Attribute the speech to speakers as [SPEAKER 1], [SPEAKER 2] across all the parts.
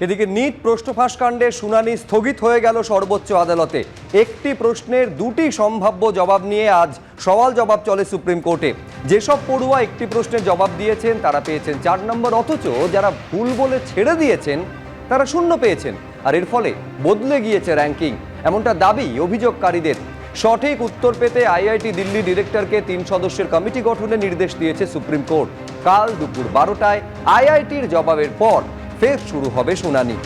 [SPEAKER 1] এদিকে নিট প্রশ্নফাঁস কাণ্ডে শুনানি স্থগিত হয়ে গেল সর্বোচ্চ আদালতে। একটি প্রশ্নের দুটি সম্ভাব্য জবাব নিয়ে আজ সওয়াল জবাব চলে সুপ্রিম কোর্টে। যেসব পড়ুয়া একটি প্রশ্নের জবাব দিয়েছেন তারা পেয়েছেন 4 নম্বর, অথচ যারা ভুল বলে ছেড়ে দিয়েছেন তারা 0 পেয়েছেন। আর এর ফলে বদলে গিয়েছে র্যাঙ্কিং, এমনটা দাবি অভিযোগকারীদের। সঠিক উত্তর পেতে আইআইটি দিল্লি ডিরেক্টরকে 3 সদস্যের কমিটি গঠনের নির্দেশ দিয়েছে সুপ্রিম কোর্ট। কাল দুপুর 12টায় আইআইটির জবাবের পর ফের শুরু হবে শুনানি।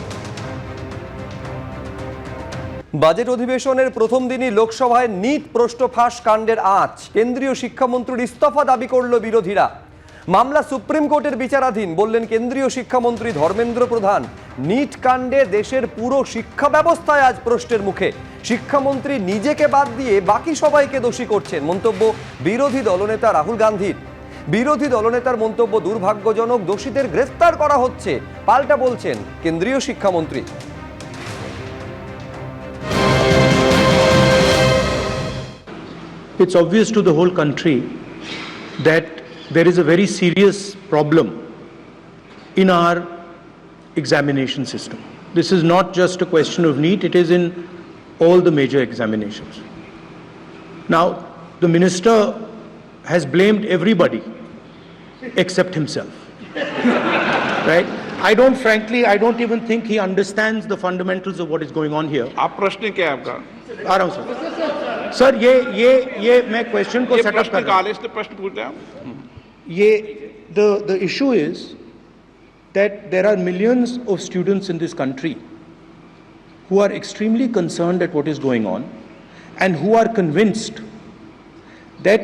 [SPEAKER 1] বাজেট অধিবেশনের প্রথম দিনই লোকসভায় নিট প্রশ্নফাঁস কাণ্ডের আঁচ। কেন্দ্রীয় শিক্ষামন্ত্রীর ইস্তফা দাবি করল বিরোধীরা। মামলা সুপ্রিম কোর্টের বিচারাধীন, বললেন কেন্দ্রীয় শিক্ষামন্ত্রী ধর্মেন্দ্র প্রধান। নিট কাণ্ডে দেশের পুরো শিক্ষা ব্যবস্থায় আজ প্রশ্নের মুখে। শিক্ষামন্ত্রী নিজেকে বাদ দিয়ে বাকি সবাইকে দোষী করছেন, মন্তব্য বিরোধী দলনেতা রাহুল গান্ধীর। বিরোধী দলনেতার মন্তব্য দুর্ভাগ্যজনক, দোষীদের গ্রেফতার করা হচ্ছে, পাল্টা বলছেন কেন্দ্রীয় শিক্ষামন্ত্রী।
[SPEAKER 2] It's obvious to the whole country that there is a very serious problem in our examination system. This is not just a question of NEET, it is in all the major examinations. Now, the minister has blamed everybody except himself, right? I don't even think he understands the fundamentals of what is going on here.
[SPEAKER 3] आप प्रश्न क्या है आपका?
[SPEAKER 2] आराम से sir, ये मैं question को सेटअप कर रहा हूं।
[SPEAKER 3] प्रश्न पूछ रहे हैं
[SPEAKER 2] ये the issue is that there are millions of students in this country who are extremely concerned at what is going on and who are convinced that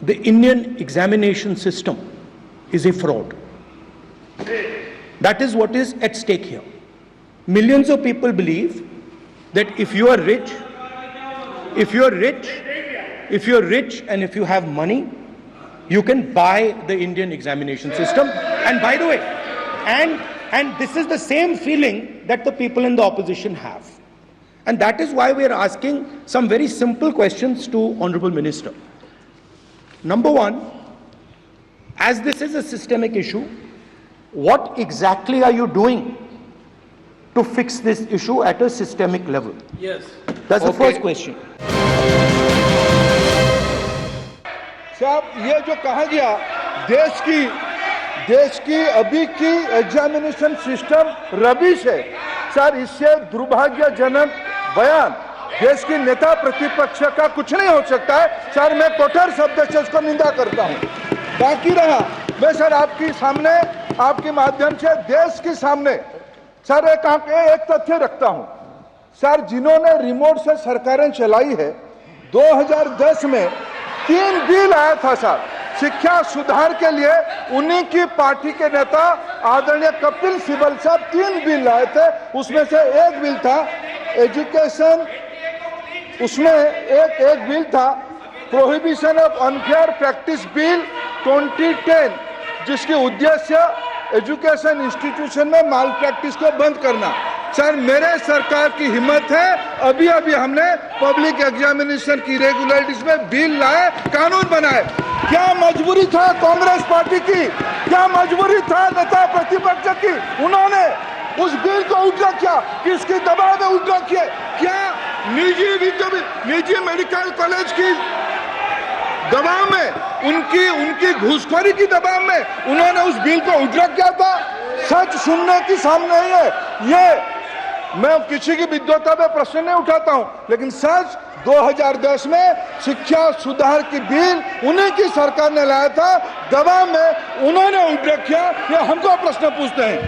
[SPEAKER 2] the Indian examination system is a fraud. That is what is at stake here. Millions of people believe that if you are rich and if you have money, you can buy the Indian examination system. And by the way, and this is the same feeling that the people in the opposition have. And that is why we are asking some very simple questions to Honorable Minister. Number one, as this is a systemic issue, what exactly are you doing to fix this issue at a systemic level?
[SPEAKER 3] Yes.
[SPEAKER 2] That's the first question.
[SPEAKER 4] साहब, ये जो कहा गया देश की अभी की examination system rubbish है सर, इससे दुर्भाग्यजनक बयान देश की नेता प्रतिपक्ष का कुछ नहीं हो सकता है सर। मैं कठोर शब्द से इसको निंदा करता हूं। बाकी रहा, मैं सर आपके सामने, आपके माध्यम से देश के सामने सर एक तथ्य रखता हूं सर। जिन्होंने रिमोट से सरकारें चलाई है, 2010 में 3 बिल आया था सर शिक्षा सुधार के लिए। उन्हीं की पार्टी के नेता आदरणीय कपिल सिब्बल साहब 3 बिल लाए थे। उसमें से एक बिल था एजुकेशन, उसमें एक बिल था prohibition of unfair practice bill 2010, जिसके उद्देश्य एजुकेशन इंस्टीट्यूशन में माल प्रैक्टिस को बंद करना। सर, मेरे सरकार की हिम्मत है, अभी हमने पब्लिक एग्जामिनेशन की रेगुलरिटीज में बिल लाए, कानून बनाए। क्या मजबूरी था कांग्रेस पार्टी की, क्या मजबूरी था नेता प्रतिपक्ष की? उन्होंने उस बिल को उल्टा किया, किसके दबाव में उल्टा किया? क्या निजी मेडिकल कॉलेज की दबाव में, उनकी घूसखोरी की दबाव में उन्होंने उस बिल को उल्टा किया था? सच सुनने की सामने नहीं है ये। मैं किसी की विद्वता पे प्रश्न नहीं उठाता हूं, लेकिन सच 2010 में शिक्षा सुधार की बिल उन्हीं की सरकार ने लाया था, दबाव में उन्होंने उल्टा किया। ये हमको प्रश्न पूछते हैं।